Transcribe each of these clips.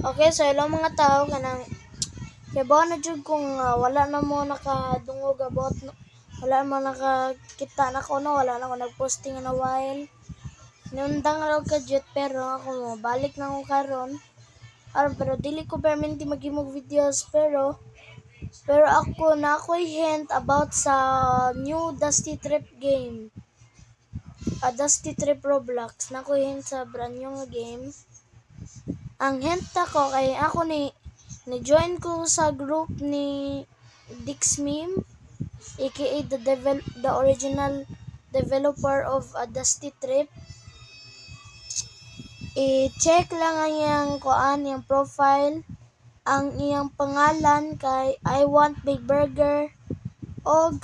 Okay, so hello mga tao kanang kay ba na jud kung wala na mo nakadungog about wala mo nakakita na ko no, wala na ko nagposting na while. Nundang raw ka jud pero ako mo balik na ko karon. Pero dili ko permanente maghimog videos pero ako na ako'y hint about sa new Dusty Trip game. Dusty Trip Roblox na ako'y hint sa brand new nga game. Ang hint ako kay ako ni-join ko sa group ni Dixmeme aka the original developer of Dusty Trip. I-check lang ang iyang profile. Ang iyang pangalan kay I Want Big Burger og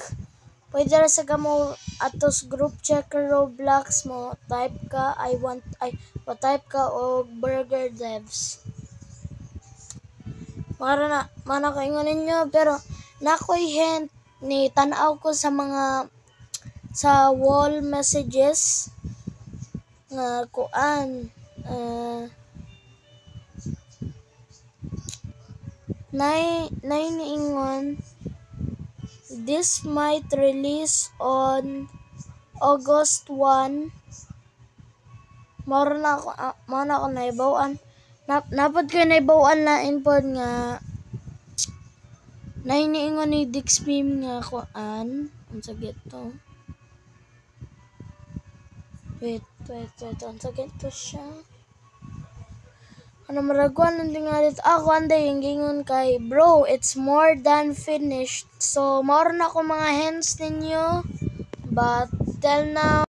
pwede ra sa kamo atos group checker Roblox mo type ka type ka og Burger Devs. Mana ko ingon ninyo pero nakoy hint ni tan-aw ko sa wall messages nga kuan nay niingon this might release on August 1. Mao na ako naibaw-an. Napod ko naibaw-an na info nga niingon ni Dixmeme nga kuan unsa gito. Wait, unsa gito siya? Ano maraguan lang nga dito. Ako anday yung gingon kay bro, it's more than finished. So, more na ako mga hints ninyo. But, till now,